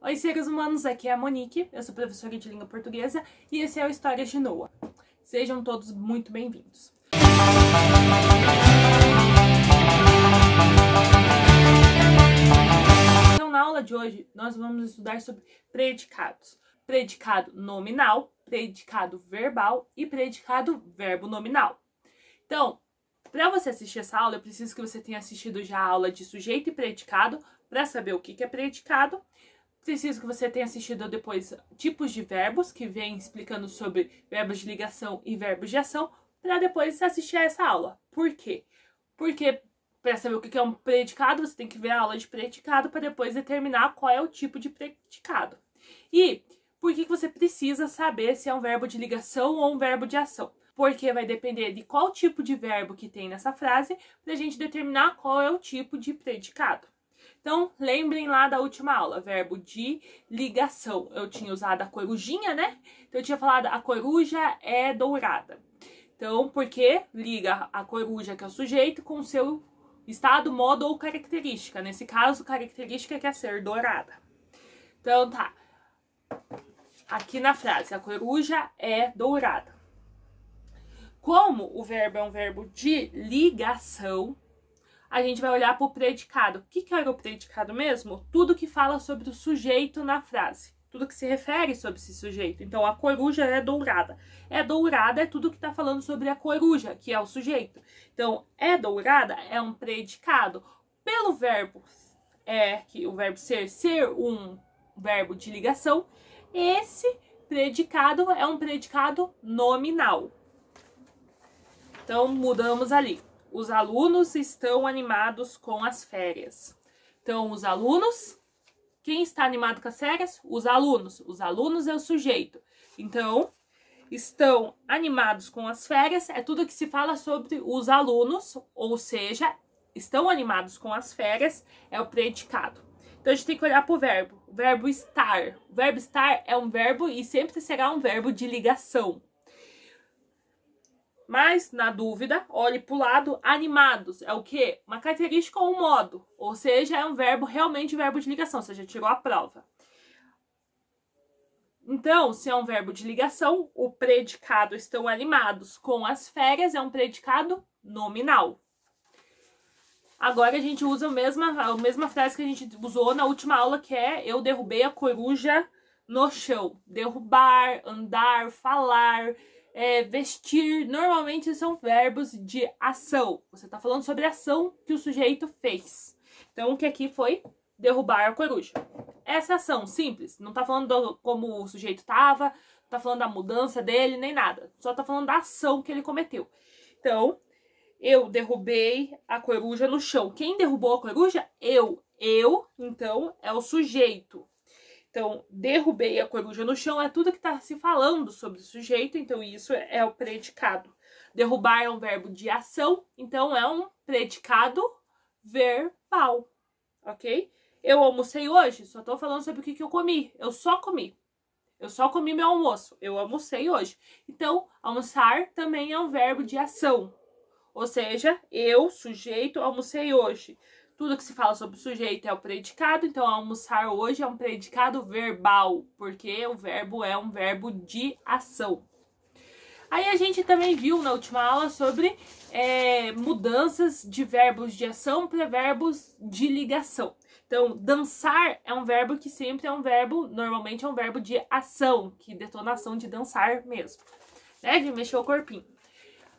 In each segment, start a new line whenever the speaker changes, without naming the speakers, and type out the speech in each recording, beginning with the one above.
Oi, seres humanos, aqui é a Monique, eu sou professora de língua portuguesa e esse é o Histórias de Noah. Sejam todos muito bem-vindos. Então, na aula de hoje, nós vamos estudar sobre predicados. Predicado nominal, predicado verbal e predicado verbo nominal. Então, para você assistir essa aula, eu preciso que você tenha assistido já a aula de sujeito e predicado para saber o que é predicado. Preciso que você tenha assistido depois tipos de verbos, que vem explicando sobre verbos de ligação e verbos de ação, para depois assistir a essa aula. Por quê? Porque para saber o que é um predicado, você tem que ver a aula de predicado para depois determinar qual é o tipo de predicado. E por que você precisa saber se é um verbo de ligação ou um verbo de ação? Porque vai depender de qual tipo de verbo que tem nessa frase para a gente determinar qual é o tipo de predicado. Então, lembrem lá da última aula, verbo de ligação. Eu tinha usado a corujinha, né? Então, eu tinha falado a coruja é dourada. Então, porque liga a coruja, que é o sujeito, com o seu estado, modo ou característica. Nesse caso, característica que é ser dourada. Então, tá. Aqui na frase, a coruja é dourada. Como o verbo é um verbo de ligação, a gente vai olhar para o predicado. O que era o predicado mesmo? Tudo que fala sobre o sujeito na frase. Tudo que se refere sobre esse sujeito. Então, a coruja é dourada. É dourada é tudo que está falando sobre a coruja, que é o sujeito. Então, é dourada é um predicado. Pelo verbo, que o verbo ser um verbo de ligação, esse predicado é um predicado nominal. Então, mudamos ali. Os alunos estão animados com as férias. Então, os alunos, quem está animado com as férias? Os alunos. Os alunos é o sujeito. Então, estão animados com as férias é tudo que se fala sobre os alunos, ou seja, estão animados com as férias é o predicado. Então, a gente tem que olhar para o verbo. O verbo estar. O verbo estar é um verbo e sempre será um verbo de ligação. Mas, na dúvida, olhe para o lado, animados. É o quê? Uma característica ou um modo. Ou seja, é um verbo, realmente verbo de ligação. Você já tirou a prova. Então, se é um verbo de ligação, o predicado estão animados com as férias é um predicado nominal. Agora a gente usa a mesma frase que a gente usou na última aula, que é eu derrubei a coruja no chão. Derrubar, andar, falar... vestir, normalmente são verbos de ação. Você está falando sobre a ação que o sujeito fez. Então, o que aqui foi derrubar a coruja. Essa ação simples, não está falando como o sujeito estava, não está falando da mudança dele, nem nada. Só está falando da ação que ele cometeu. Então, eu derrubei a coruja no chão. Quem derrubou a coruja? Eu. Eu, então, é o sujeito. Então, derrubei a coruja no chão é tudo que está se falando sobre o sujeito, então isso é o predicado. Derrubar é um verbo de ação, então é um predicado verbal, ok? Eu almocei hoje, só estou falando sobre o que eu comi, eu só comi. Eu só comi meu almoço, eu almocei hoje. Então, almoçar também é um verbo de ação, ou seja, eu, sujeito, almocei hoje. Tudo que se fala sobre o sujeito é o predicado, então almoçar hoje é um predicado verbal, porque o verbo é um verbo de ação. Aí a gente também viu na última aula sobre mudanças de verbos de ação para verbos de ligação. Então, dançar é um verbo que sempre é um verbo, normalmente é um verbo de ação, que detonação de dançar mesmo, né? De mexer o corpinho.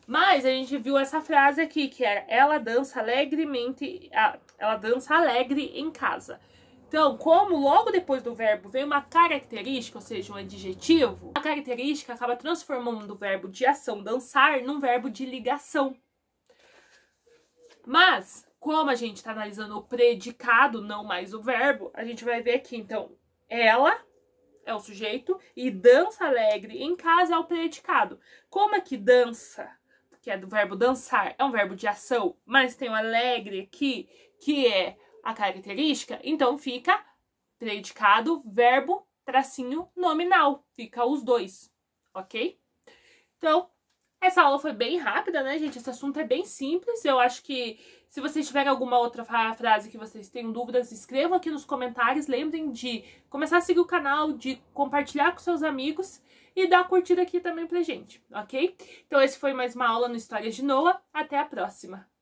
Mas a gente viu essa frase aqui, que era ela dança alegremente, ela dança alegre em casa. Então, como logo depois do verbo vem uma característica, ou seja, um adjetivo, a característica acaba transformando o verbo de ação, dançar, num verbo de ligação. Mas, como a gente está analisando o predicado, não mais o verbo, a gente vai ver aqui, então, ela é o sujeito e dança alegre em casa é o predicado. Como é que dança, que é do verbo dançar, é um verbo de ação, mas tem o alegre aqui, que é a característica, então fica predicado, verbo, tracinho, nominal. Fica os dois, ok? Então, Essa aula foi bem rápida, né, gente? Esse assunto é bem simples. Eu acho que se vocês tiverem alguma outra frase que vocês tenham dúvidas, escrevam aqui nos comentários. Lembrem de começar a seguir o canal, de compartilhar com seus amigos e dar curtida aqui também pra gente, ok? Então esse foi mais uma aula no Histórias de Noah. Até a próxima!